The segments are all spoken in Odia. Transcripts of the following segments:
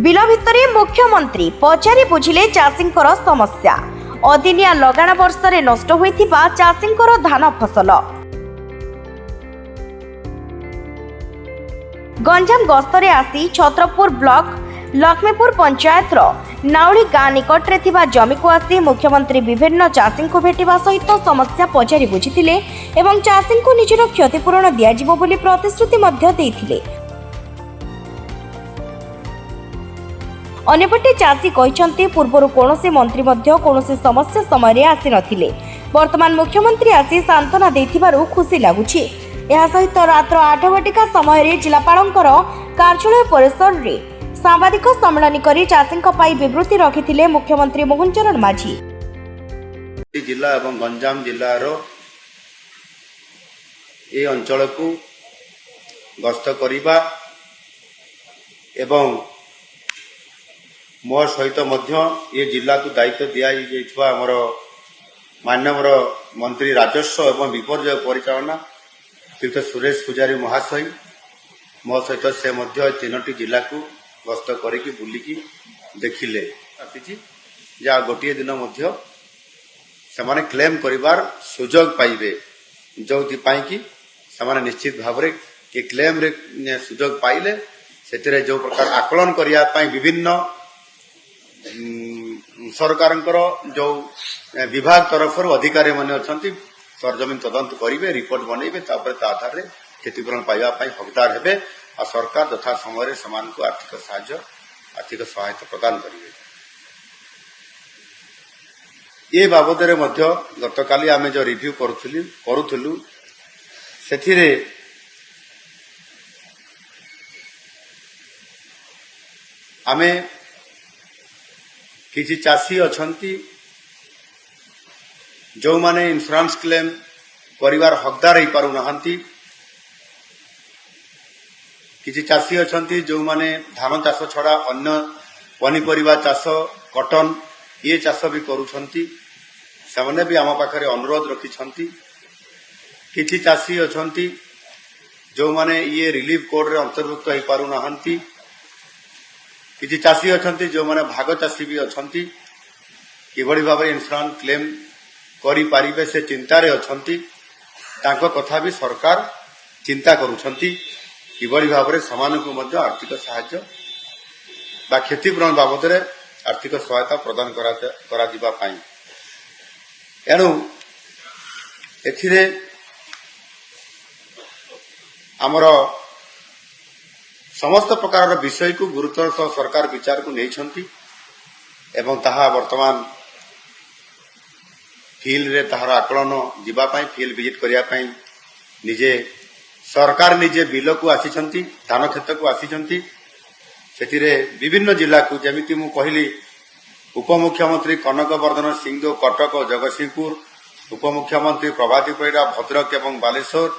ବିଲ ଭିତରେ ମୁଖ୍ୟମନ୍ତ୍ରୀ ପଚାରି ବୁଝିଲେ ଚାଷୀଙ୍କର ସମସ୍ୟା। ଅଦିନିଆ ଲଗାଣ ବର୍ଷରେ ନଷ୍ଟ ହୋଇଥିବା ଚାଷୀଙ୍କର ଧାନ ଫସଲ। ଗଞ୍ଜାମ ଗସ୍ତରେ ଆସି ଛତ୍ରପୁର ବ୍ଲକ ଲକ୍ଷ୍ମୀପୁର ପଞ୍ଚାୟତର ନାଉଳି ଗାଁ ନିକଟରେ ଥିବା ଜମିକୁ ଆସି ମୁଖ୍ୟମନ୍ତ୍ରୀ ବିଭିନ୍ନ ଚାଷୀଙ୍କୁ ଭେଟିବା ସହିତ ସମସ୍ୟା ପଚାରି ବୁଝିଥିଲେ ଏବଂ ଚାଷୀଙ୍କୁ ନିଜର କ୍ଷତିପୂରଣ ଦିଆଯିବ ବୋଲି ପ୍ରତିଶ୍ରୁତି ମଧ୍ୟ ଦେଇଥିଲେ। ଅନ୍ୟପଟେ ଚାଷୀ କହିଛନ୍ତି ପୂର୍ବରୁ କୌଣସି ମନ୍ତ୍ରୀ ମଧ୍ୟ କୌଣସି ସମସ୍ୟା ସମୟରେ ଆସିନଥିଲେ। ବର୍ତ୍ତମାନ ମୁଖ୍ୟମନ୍ତ୍ରୀ ଆସି ସାନ୍ତ୍ୱନା ଦେଇଥିବାରୁ ଖୁସି ଲାଗୁଛି। ଏହା ସହିତ ରାତ୍ର 8 ଘଟିକା ସମୟରେ ଜିଲ୍ଲାପାଳଙ୍କର କାର୍ଯ୍ୟାଳୟ ପରିସରରେ ସାମ୍ବାଦିକ ସମ୍ମିଳନୀ କରି ଚାଷୀଙ୍କ ପାଇଁ ବିବୃତ୍ତି ରଖିଥିଲେ ମୁଖ୍ୟମନ୍ତ୍ରୀ ମୋହନ ଚରଣ ମାଝୀ। ଜିଲ୍ଲା ଏବଂ ଗଞ୍ଜାମ ଜିଲ୍ଲାର ଏ ଅଞ୍ଚଳକୁ ଗସ୍ତ କରିବା ଏବଂ ମୋ ସହିତ ମଧ୍ୟ ଏ ଜିଲ୍ଲାକୁ ଦାୟିତ୍ୱ ଦିଆଯାଇଥିବା ଆମର ମାନ୍ୟବର ମନ୍ତ୍ରୀ ରାଜସ୍ୱ ଏବଂ ବିପର୍ଯ୍ୟୟ ପରିଚାଳନା ଶ୍ରୀଯୁକ୍ତ ସୁରେଶ ପୂଜାରୀ ମହାଶୟ ମୋ ସହିତ ସେ ମଧ୍ୟ 3ଟି ଜିଲ୍ଲାକୁ ଗସ୍ତ କରିକି ବୁଲିକି ଦେଖିଲେ। ଆସିଛି ଯେ ଆଉ ଗୋଟିଏ ଦିନ ମଧ୍ୟ ସେମାନେ କ୍ଲେମ୍ କରିବାର ସୁଯୋଗ ପାଇବେ, ଯେଉଁଥିପାଇଁ କି ସେମାନେ ନିଶ୍ଚିତ ଭାବରେ ଏ କ୍ଲେମ୍ରେ ସୁଯୋଗ ପାଇଲେ ସେଥିରେ ଯେଉଁ ପ୍ରକାର ଆକଳନ କରିବା ପାଇଁ ବିଭିନ୍ନ ସରକାରଙ୍କର ଯେଉଁ ବିଭାଗ ତରଫରୁ ଅଧିକାରୀମାନେ ଅଛନ୍ତି ସରଜମିନ ତଦନ୍ତ କରିବେ, ରିପୋର୍ଟ ବନେଇବେ, ତାପରେ ତା ଆଧାରରେ କ୍ଷତିପୂରଣ ପାଇବା ପାଇଁ ହକଦାର ହେବେ ଆଉ ସରକାର ଯଥା ସମୟରେ ସେମାନଙ୍କୁ ଆର୍ଥିକ ସହାୟତା ପ୍ରଦାନ କରିବେ। ଏ ବାବଦରେ ମଧ୍ୟ ଗତକାଲି ଆମେ ଯେଉଁ ରିଭ୍ୟୁ କରୁଥିଲୁ ସେଥିରେ ଆମେ କିଛି ଚାଷୀ ଅଛନ୍ତି ଯେଉଁମାନେ ଇନ୍ସୁରାନ୍ସ କ୍ଲେମ୍ କରିବାର ହକଦାର ହେଇପାରୁନାହାନ୍ତି। କିଛି ଚାଷୀ ଅଛନ୍ତି ଯେଉଁମାନେ ଧାନ ଚାଷ ଛଡ଼ା ଅନ୍ୟ ପନିପରିବା ଚାଷ, କଟନ ଇଏ ଚାଷ ବି କରୁଛନ୍ତି, ସେମାନେ ବି ଆମ ପାଖରେ ଅନୁରୋଧ ରଖିଛନ୍ତି। କିଛି ଚାଷୀ ଅଛନ୍ତି ଯେଉଁମାନେ ଇଏ ରିଲିଫ କୋଡରେ ଅନ୍ତର୍ଭୁକ୍ତ ହେଇପାରୁନାହାନ୍ତି। କିଛି ଚାଷୀ ଅଛନ୍ତି ଯେଉଁମାନେ ଭାଗ ଚାଷୀ ବି ଅଛନ୍ତି, କିଭଳି ଭାବରେ ଇନ୍ସୁରାନ୍ସ କ୍ଲେମ୍ କରିପାରିବେ ସେ ଚିନ୍ତାରେ ଅଛନ୍ତି। ତାଙ୍କ କଥା ବି ସରକାର ଚିନ୍ତା କରୁଛନ୍ତି କିଭଳି ଭାବରେ ସେମାନଙ୍କୁ ମଧ୍ୟ ଆର୍ଥିକ ସାହାଯ୍ୟ ବା କ୍ଷତିପୂରଣ ବାବଦରେ ଆର୍ଥିକ ସହାୟତା ପ୍ରଦାନ କରାଯିବା ପାଇଁ। ଏଣୁ ଏଥିରେ ଆମର ସମସ୍ତ ପ୍ରକାରର ବିଷୟକୁ ଗୁରୁତ୍ୱର ସହ ସରକାର ବିଚାରକୁ ନେଇଛନ୍ତି ଏବଂ ତାହା ବର୍ତ୍ତମାନ ଫିଲ୍ଡରେ ତାହାର ଆକଳନ ଯିବା ପାଇଁ, ଫିଲ୍ଡ ଭିଜିଟ୍ କରିବା ପାଇଁ ସରକାର ନିଜେ ବିଲକୁ ଆସିଛନ୍ତି, ଧାନ କ୍ଷେତକୁ ଆସିଛନ୍ତି। ସେଥିରେ ବିଭିନ୍ନ ଜିଲ୍ଲାକୁ, ଯେମିତି ମୁଁ କହିଲି, ଉପମୁଖ୍ୟମନ୍ତ୍ରୀ କନକ ବର୍ଦ୍ଧନ ସିଂହଦେଓ କଟକ ଓ ଜଗତସିଂହପୁର, ଉପମୁଖ୍ୟମନ୍ତ୍ରୀ ପ୍ରଭାତୀ ପରିଡ଼ା ଭଦ୍ରକ ଏବଂ ବାଲେଶ୍ୱର,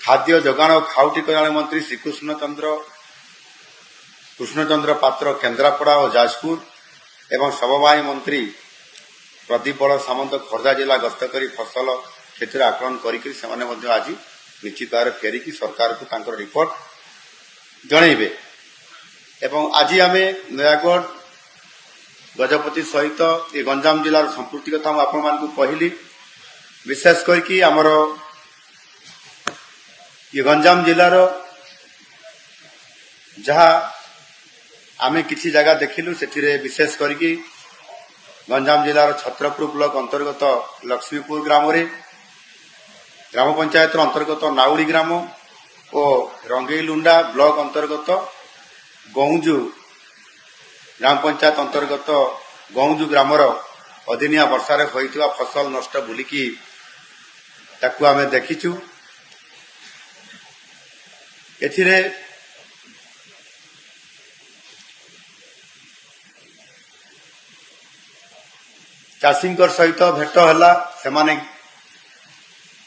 ଖାଦ୍ୟ ଯୋଗାଣ ଓ ଖାଉଟି କଲ୍ୟାଣ ମନ୍ତ୍ରୀ କୃଷ୍ଣଚନ୍ଦ୍ର ପାତ୍ର କେନ୍ଦ୍ରାପଡ଼ା ଓ ଯାଜପୁର ଏବଂ ସମବାୟ ମନ୍ତ୍ରୀ ପ୍ରଦୀପ ବଳ ସାମନ୍ତ ଖୋର୍ଦ୍ଧା ଜିଲ୍ଲା ଗସ୍ତ କରି ଫସଲ କ୍ଷତିର ଆକଳନ କରିକି ସେମାନେ ମଧ୍ୟ ଆଜି ନିଶ୍ଚିତ ଭାବରେ ଫେରିକି ସରକାରକୁ ତାଙ୍କର ରିପୋର୍ଟ ଜଣାଇବେ। ଏବଂ ଆଜି ଆମେ ନୟାଗଡ଼ ଗଜପତି ସହିତ ଏ ଗଞ୍ଜାମ ଜିଲ୍ଲାର ସମ୍ପୃକ୍ତି କଥା ମୁଁ ଆପଣମାନଙ୍କୁ କହିଲି। ବିଶେଷ କରିକି ଆମର ଏ ଗଞ୍ଜାମ ଜିଲ୍ଲାର ଯାହା ଆମେ କିଛି ଜାଗା ଦେଖିଲୁ, ସେଥିରେ ବିଶେଷ କରିକି ଗଞ୍ଜାମ ଜିଲ୍ଲାର ଛତ୍ରପୁର ବ୍ଲକ ଅନ୍ତର୍ଗତ ଲକ୍ଷ୍ମୀପୁର ଗ୍ରାମରେ, ଗ୍ରାମ ପଞ୍ଚାୟତର ଅନ୍ତର୍ଗତ ନାଉଳି ଗ୍ରାମ ଓ ରଙ୍ଗେଇଲୁଣ୍ଡା ବ୍ଲକ ଅନ୍ତର୍ଗତ ଗଉଁଜୁ ଗ୍ରାମ ପଞ୍ଚାୟତ ଅନ୍ତର୍ଗତ ଗଉଁଜୁ ଗ୍ରାମର ଅଦିନିଆ ବର୍ଷାରେ ହୋଇଥିବା ଫସଲ ନଷ୍ଟ ବୁଲିକି ତାକୁ ଆମେ ଦେଖିଛୁ। ଏଥିରେ ଚାଷୀଙ୍କ ସହିତ ଭେଟ ହେଲା। ସେମାନେ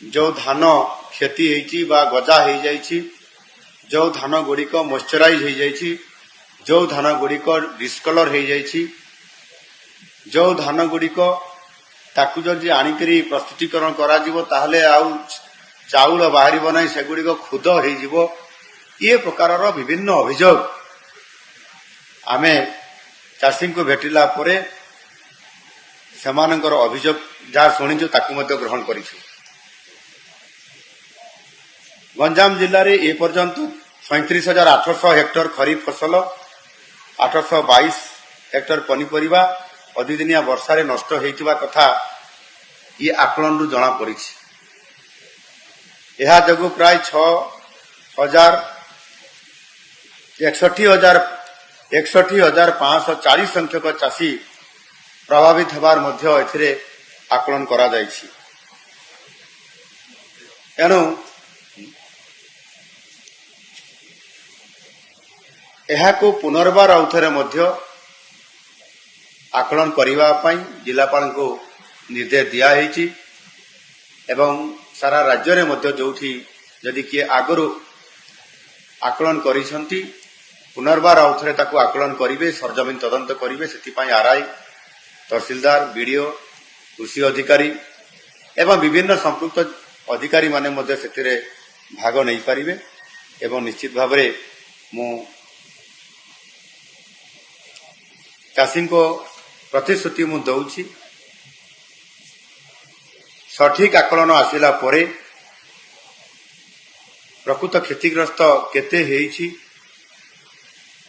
ଯେଉଁ ଧାନ କ୍ଷତି ହେଇଛି ବା ଗଜା ହେଇଯାଇଛି, ଯେଉଁ ଧାନ ଗୁଡ଼ିକ ମଶ୍ଚରାଇଜ ହେଇଯାଇଛି, ଯେଉଁ ଧାନ ଗୁଡ଼ିକ ଡିସକଲର ହେଇଯାଇଛି, ଯେଉଁ ଧାନ ଗୁଡ଼ିକ ତାକୁ ଯଦି ଆଣିକରି ପ୍ରସ୍ତୁତିକରଣ କରାଯିବ ତାହେଲେ ଆଉ ଚାଉଳ ବାହାରିବ ନାହିଁ, ସେଗୁଡ଼ିକ ଖୁଦ ହେଇଯିବ। ଏ ପ୍ରକାରର ବିଭିନ୍ନ ଅଭିଯୋଗ आमे चाषी को भेटिला परे सेमानंकर अभियोग जहाँ शुणीचु ताकू मध्य ग्रहण करिछु। गंजाम जिले में ए पर्यंत 37,800 हेक्टर खरीफ फसल 822 हेक्टर पनीपरिबा अधिदिनिया वर्षारे नष्ट होइतिबा कथा ये आकलन रु जना पड़ी। यह जगु प्राय 61,540 संख्यक चाषी प्रभावित होबार मध्य एथिरे आकलन करा जायछि। एनु एहाको पुनर्बार आउथरे मध्य आकलन करिबा पई जिलापाल को निर्देश दिया हेछि एवं सारा राज्य रे मध्य जोठी जदि किए आगरु आकलन करिसंती पुनर्बार आउथरे ताको आकलन करिवे सरजमीन तदंत करिवे सेति पई आरआई तहसीलदार बीडीओ कृषि अधिकारी एवं विभिन्न संपृक्त अधिकारी माने मध्य सेतिरे भाग नै पारिबे एवं निश्चित भाबरे मु चाषी को प्रतिश्रुति मु दउछि सठिक आकलन आसिला परे प्रकृत क्षतिग्रस्त केते हेछि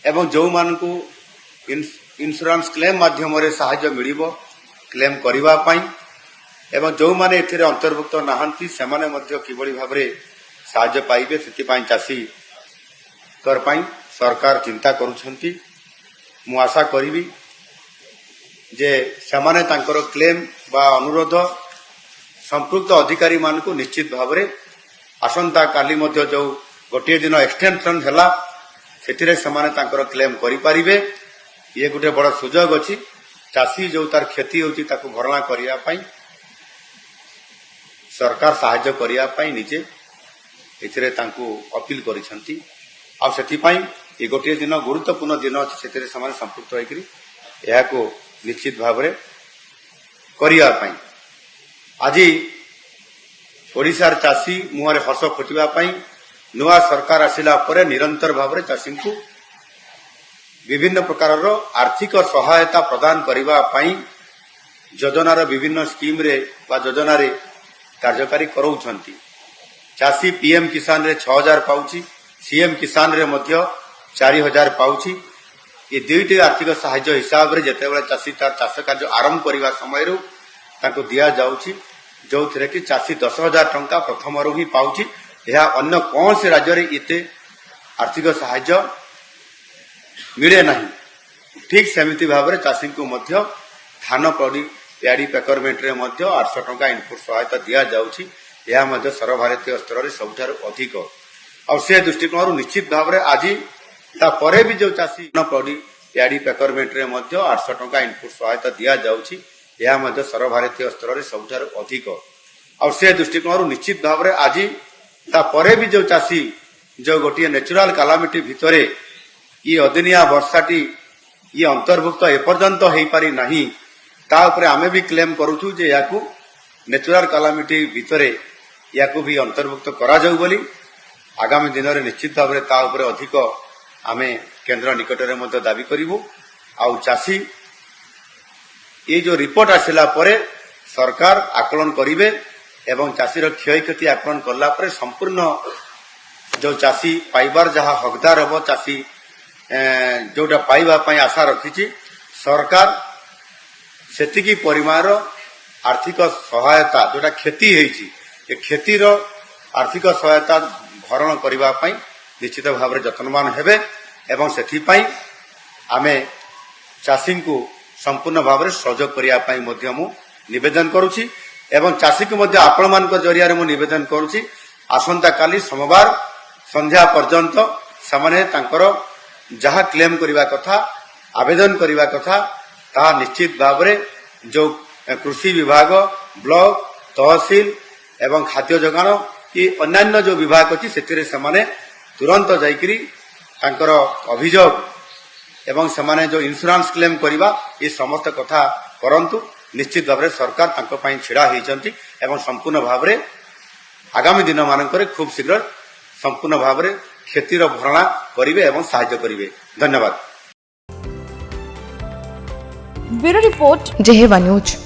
एवं जो मानकु इंश्योरेंस क्लेम माध्यम रे सहायता मिलिबो क्लेम करिबा पई एवं जो माने एथिरे अंतर्भुक्त नाहंती सेमाने मध्य किबळी भाबरे सहायता पाइबे सेति पई चाषी कर पई सरकार चिंता करूछंती। मु आशा करिबी जे सेमाने तांकर क्लेम बा अनुरोध संपृक्त अधिकारी मानकु निश्चित भाबरे आसंता काली मध्य जो गोटे दिन एक्सटेंशन हैला सेतिरे सेमाने तांकर क्लेम करि पारिबे। ये गोटे बड़ सुजोग अछि चाषी जो तार क्षति होछि ताकु भरणा करिया पई सरकार सहायता करिया पई निजे एथिरे तांकु अपील करिसंती। आ सेति पई ए गोटे दिन गुरुत्वपूर्ण दिन अछि सेतिरे सेमाने संपृक्त होइकरी एहाको निश्चित भाबरे करिया पई आजि ओडिशार चाषी मुहरे हस फुटिबा पई नुआ सरकार आसिला परे निरंतर भाबरे चाषी को विभिन्न प्रकार आर्थिक सहायता प्रदान करिबा पई योजनार विभिन्न स्कीम रे बा योजना रे कार्यकारी करौछंती। चाषी पीएम किसान रे 6,000 पाउची सीएम किसान रे मध्य 4,000 पाउची। ये दुईटी आर्थिक सहायता हिसाब रे जेतेबेले चाषी तार चाष कार्य आरंभ करिबा समय रो ताको दिया जाउची जो थरे कि चाषी 10,000 टंका प्रथम रो ही पाउची। यह अन्य कौन से राज्य रे इते आर्थिक सहायता मिले नहीं। ठीक सेमिति भाबरे चाषी को मध्य धान पड़ी प्याड़ी पेकरमेंट रे मध्य 800 टंका इनपुट सहायता दिया जाउची। यह मध्य सर्वभारतीय स्तर रे सबठार अधिक और से दृष्टिकोण निश्चित भाबरे आजि ता परे भी जो चाषी धान पड़ी प्याड़ी पेकरमेंट रे मध्य 800 टंका इनपुट सहायता दिया जाउची। यह मध्य सर्वभारतीय स्तर रे सबठार अधिक और से दृष्टिकोण निश्चित भाबरे आजि ता परे भी जो चाषी जो गोटे नेचुराल कालामिटी भितरे ये अदिनिया वर्षाटी ये अंतर्भुक्त एपर्यंत हो पारि नहीं ता उपरे आमे भी क्लेम करूछु जे याकू नेचुराल कालामिटी भितरे याकू भी अंतर्भुक्त करा जाउ बोली आगामी दिन रे निश्चित भाव ता उपरे अधिक आमे केंद्र निकट रे मध्य दाबी करिवु। आउ चाषी ये जो रिपोर्ट आसिला परे सरकार आकलन करिवे एवं चाषीर क्षय क्षति आकलन करला परे संपूर्ण जो चाषी पाइबार जहा हकदार हबो चाषी जोटा पाइबा पई आशा रखिछि सरकार सेतिकी परिमाण आर्थिक सहायता जोटा क्षति हेछि ए क्षतिर आर्थिक सहायता भरण करिबा पई निश्चित भाव रे यत्नवान हेबे एवं सेथि पई आमे चाषी को संपूर्ण भाव रे सहयोग करिया पई मध्य मु निवेदन करूछि एवं चाषी को मध्य आपण मानक जरिया रे मु निवेदन करूछि आसंता काली सोमवार संध्या पर्यंत सामाने तांकर जहाँ क्लेम करिवा कथा आवेदन करिवा कथा ता निश्चित भाव रे जो कृषि विभाग ब्लॉक तहसील एवं खाद्य जोगाण ये अन्यान्य जो विभाग अछि सेतिरे समाने तुरंत जाइकरी तांकर अभियोग एवं समाने जो इंश्योरेंस क्लेम करिवा ये समस्त कथा करंतु निश्चित भाव रे सरकार तांको पई छिड़ा हेचंती एवं संपूर्ण भाव रे आगामी दिन मानकरे खूब शीघ्र संपूर्ण भाव रे क्षतिर भरणा करिवे एवं सहायता करिवे। धन्यवाद। ब्यूरो रिपोर्ट जेहेवा न्यूज।